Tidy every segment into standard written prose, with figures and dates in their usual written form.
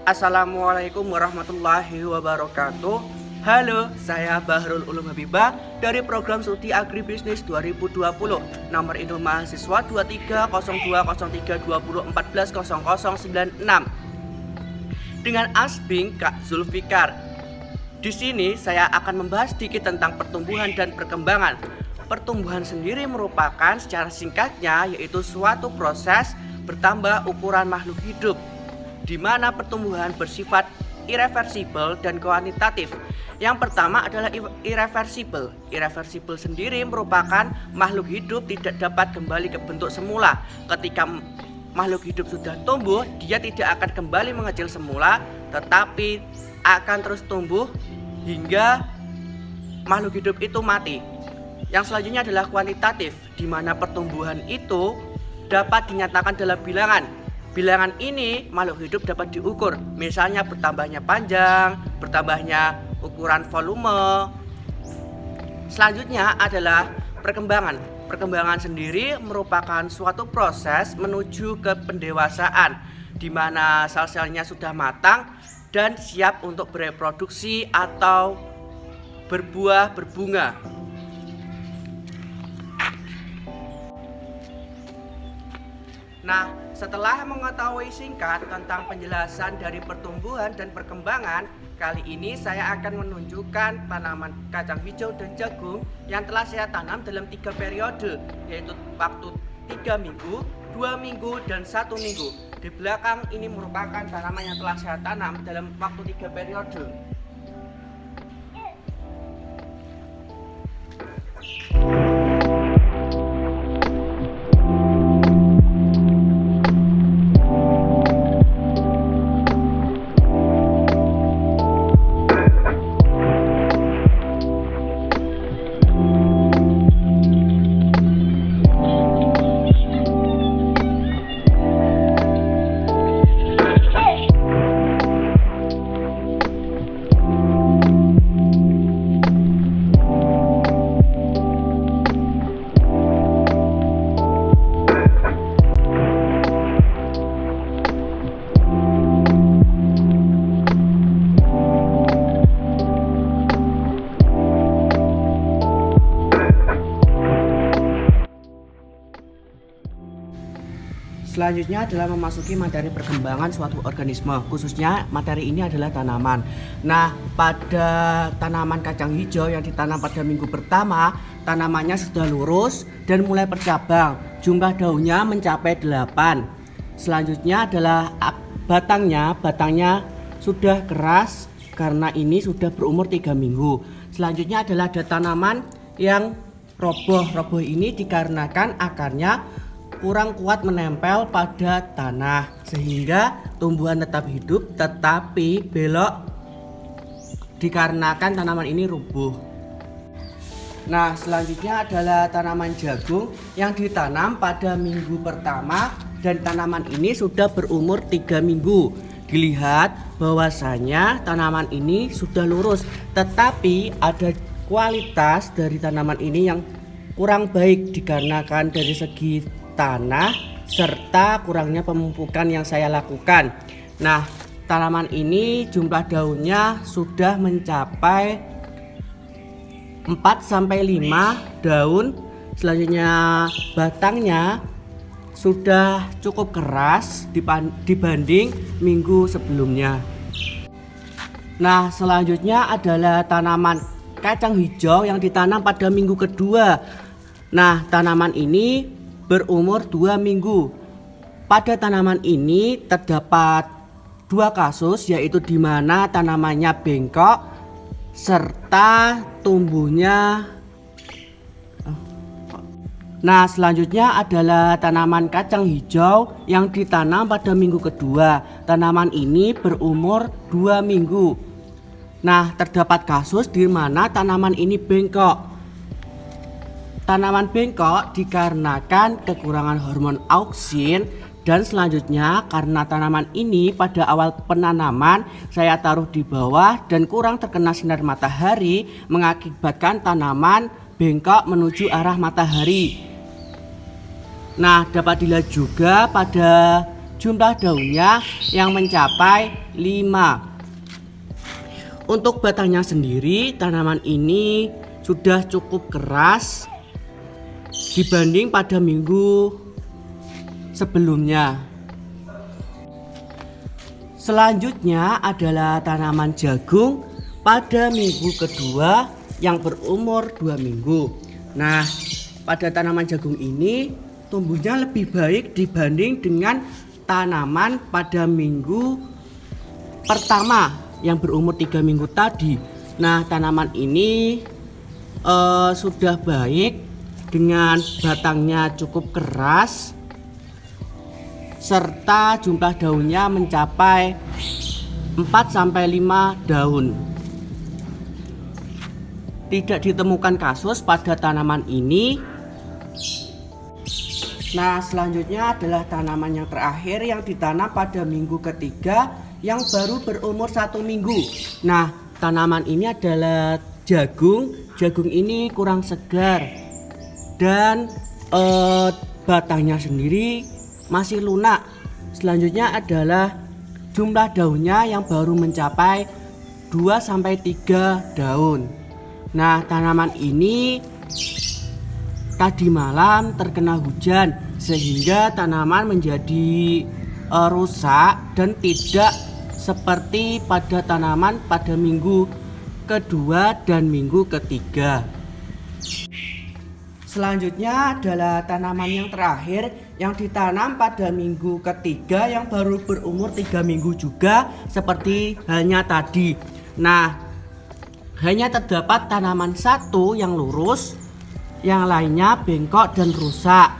Assalamualaikum warahmatullahi wabarakatuh. Halo, saya Bahrul Ulum Habibah dari program Studi Agribisnis 2020, nomor induk mahasiswa 23020320140096 dengan Asbing Kak Zulfikar. Di sini saya akan membahas sedikit tentang pertumbuhan dan perkembangan. Pertumbuhan sendiri merupakan secara singkatnya yaitu suatu proses bertambah ukuran makhluk hidup, di mana pertumbuhan bersifat irreversibel dan kuantitatif. Yang pertama adalah irreversibel. Irreversibel sendiri merupakan makhluk hidup tidak dapat kembali ke bentuk semula. Ketika makhluk hidup sudah tumbuh, dia tidak akan kembali mengecil semula, tetapi akan terus tumbuh hingga makhluk hidup itu mati. Yang selanjutnya adalah kuantitatif, di mana pertumbuhan itu dapat dinyatakan dalam bilangan. Bilangan ini makhluk hidup dapat diukur, misalnya bertambahnya panjang, bertambahnya ukuran volume. Selanjutnya adalah perkembangan. Perkembangan sendiri merupakan suatu proses menuju ke pendewasaan, di mana sel-selnya sudah matang dan siap untuk bereproduksi atau berbuah berbunga. Nah, setelah mengetahui singkat tentang penjelasan dari pertumbuhan dan perkembangan, kali ini saya akan menunjukkan tanaman kacang hijau dan jagung yang telah saya tanam dalam 3 periode, yaitu waktu 3 minggu, 2 minggu, dan 1 minggu. Di belakang ini merupakan tanaman yang telah saya tanam dalam waktu 3 periode. Selanjutnya adalah memasuki materi perkembangan suatu organisme, khususnya materi ini adalah tanaman. Nah, pada tanaman kacang hijau yang ditanam pada minggu pertama, tanamannya sudah lurus dan mulai bercabang. Jumlah daunnya mencapai 8. Selanjutnya adalah batangnya sudah keras karena ini sudah berumur 3 minggu. Selanjutnya adalah ada tanaman yang roboh. Roboh ini dikarenakan akarnya kurang kuat menempel pada tanah sehingga tumbuhan tetap hidup tetapi belok dikarenakan tanaman ini rubuh. Nah, selanjutnya adalah tanaman jagung yang ditanam pada minggu pertama dan tanaman ini sudah berumur 3 minggu. Dilihat bahwasanya tanaman ini sudah lurus, tetapi ada kualitas dari tanaman ini yang kurang baik dikarenakan dari segi tanah serta kurangnya pemupukan yang saya lakukan. Nah, tanaman ini jumlah daunnya sudah mencapai 4-5 daun. Selanjutnya batangnya sudah cukup keras dibanding minggu sebelumnya. Nah, selanjutnya adalah tanaman kacang hijau yang ditanam pada minggu kedua. Nah, tanaman ini berumur 2 minggu. Pada tanaman ini terdapat 2 kasus, yaitu di mana tanamannya bengkok serta tumbuhnya. Nah, selanjutnya adalah tanaman kacang hijau yang ditanam pada minggu kedua. Tanaman ini berumur 2 minggu. Nah, terdapat kasus di mana tanaman ini bengkok. Tanaman bengkok dikarenakan kekurangan hormon auksin, dan selanjutnya karena tanaman ini pada awal penanaman saya taruh di bawah dan kurang terkena sinar matahari mengakibatkan tanaman bengkok menuju arah matahari. Nah, dapat dilihat juga pada jumlah daunnya yang mencapai 5. Untuk batangnya sendiri, tanaman ini sudah cukup keras dibanding pada minggu sebelumnya. Selanjutnya adalah tanaman jagung pada minggu kedua yang berumur 2 minggu. Nah, pada tanaman jagung ini tumbuhnya lebih baik dibanding dengan tanaman pada minggu pertama yang berumur 3 minggu tadi. Nah, tanaman ini sudah baik dengan batangnya cukup keras serta jumlah daunnya mencapai 4-5 daun. Tidak ditemukan kasus pada tanaman ini. Nah, selanjutnya adalah tanaman yang terakhir yang ditanam pada minggu ketiga yang baru berumur 1 minggu. Nah, tanaman ini adalah jagung. Jagung ini kurang segar dan batangnya sendiri masih lunak. Selanjutnya adalah jumlah daunnya yang baru mencapai 2-3 daun. Nah, tanaman ini tadi malam terkena hujan sehingga tanaman menjadi rusak dan tidak seperti pada tanaman pada minggu kedua dan minggu ketiga. Selanjutnya adalah tanaman yang terakhir yang ditanam pada minggu ketiga yang baru berumur 3 minggu juga seperti halnya tadi. Nah, hanya terdapat tanaman satu yang lurus, yang lainnya bengkok dan rusak.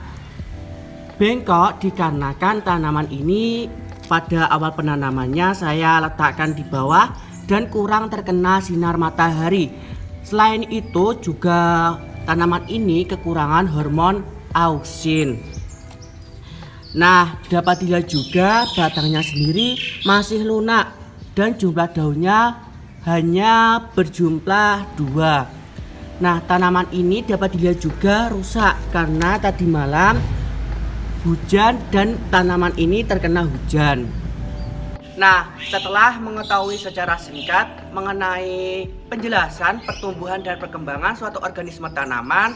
Bengkok dikarenakan tanaman ini pada awal penanamannya saya letakkan di bawah dan kurang terkena sinar matahari. Selain itu juga tanaman ini kekurangan hormon auksin. Nah, dapat dilihat juga batangnya sendiri masih lunak dan jumlah daunnya hanya berjumlah 2. Nah, tanaman ini dapat dilihat juga rusak karena tadi malam hujan dan tanaman ini terkena hujan. Nah, setelah mengetahui secara singkat mengenai penjelasan pertumbuhan dan perkembangan suatu organisme tanaman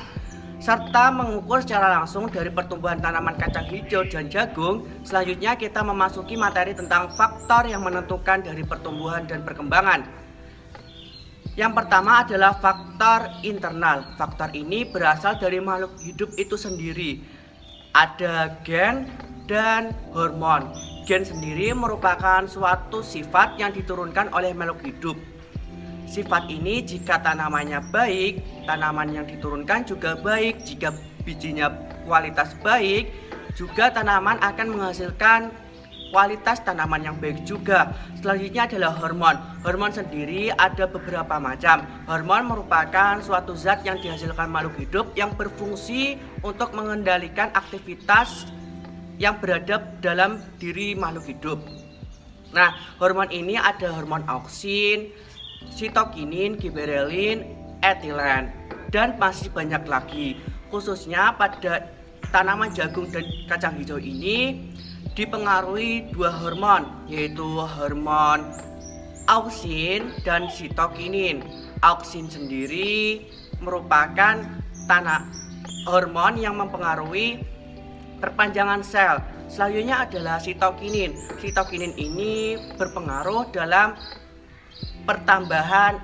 serta mengukur secara langsung dari pertumbuhan tanaman kacang hijau dan jagung, selanjutnya kita memasuki materi tentang faktor yang menentukan dari pertumbuhan dan perkembangan. Yang pertama adalah faktor internal. Faktor ini berasal dari makhluk hidup itu sendiri. Ada gen dan hormon. Gen sendiri merupakan suatu sifat yang diturunkan oleh makhluk hidup. Sifat ini jika tanamannya baik, tanaman yang diturunkan juga baik. Jika bijinya kualitas baik, juga tanaman akan menghasilkan kualitas tanaman yang baik juga. Selanjutnya adalah hormon. Hormon sendiri ada beberapa macam. Hormon merupakan suatu zat yang dihasilkan makhluk hidup yang berfungsi untuk mengendalikan aktivitas yang berada dalam diri makhluk hidup. Nah, hormon ini ada hormon auksin, sitokinin, giberelin, etilen, dan masih banyak lagi. Khususnya pada tanaman jagung dan kacang hijau ini dipengaruhi 2 hormon, yaitu hormon auksin dan sitokinin. Auksin sendiri merupakan hormon yang mempengaruhi perpanjangan sel. Selanjutnya adalah sitokinin. Sitokinin ini berpengaruh dalam pertambahan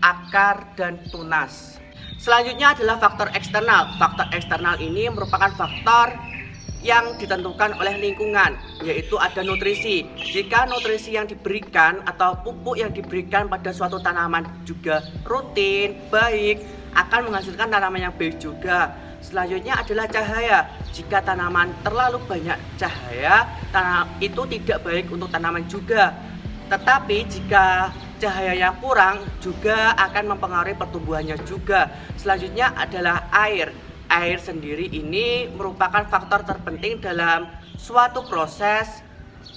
akar dan tunas. Selanjutnya adalah faktor eksternal. Faktor eksternal ini merupakan faktor yang ditentukan oleh lingkungan, yaitu ada nutrisi. Jika nutrisi yang diberikan atau pupuk yang diberikan pada suatu tanaman juga rutin, baik, akan menghasilkan tanaman yang baik juga. Selanjutnya adalah cahaya. Jika tanaman terlalu banyak cahaya, itu tidak baik untuk tanaman juga. Tetapi jika cahaya yang kurang juga akan mempengaruhi pertumbuhannya juga. Selanjutnya adalah air. Air sendiri ini merupakan faktor terpenting dalam suatu proses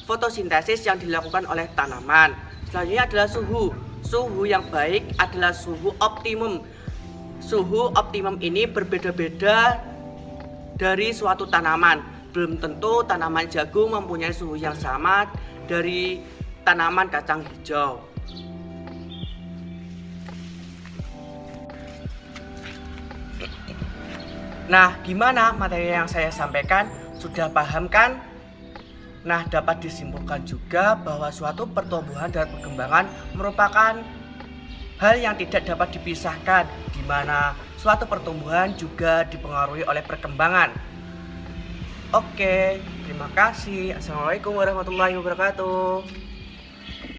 fotosintesis yang dilakukan oleh tanaman. Selanjutnya adalah suhu. Suhu yang baik adalah suhu optimum. Suhu optimum ini berbeda-beda dari suatu tanaman. belum tentu tanaman jagung mempunyai suhu yang sama dari tanaman kacang hijau. Nah, gimana materi yang saya sampaikan? Sudah paham kan? Nah, dapat disimpulkan juga bahwa suatu pertumbuhan dan perkembangan merupakan hal yang tidak dapat dipisahkan, di mana suatu pertumbuhan juga dipengaruhi oleh perkembangan. Oke, terima kasih. Assalamualaikum warahmatullahi wabarakatuh.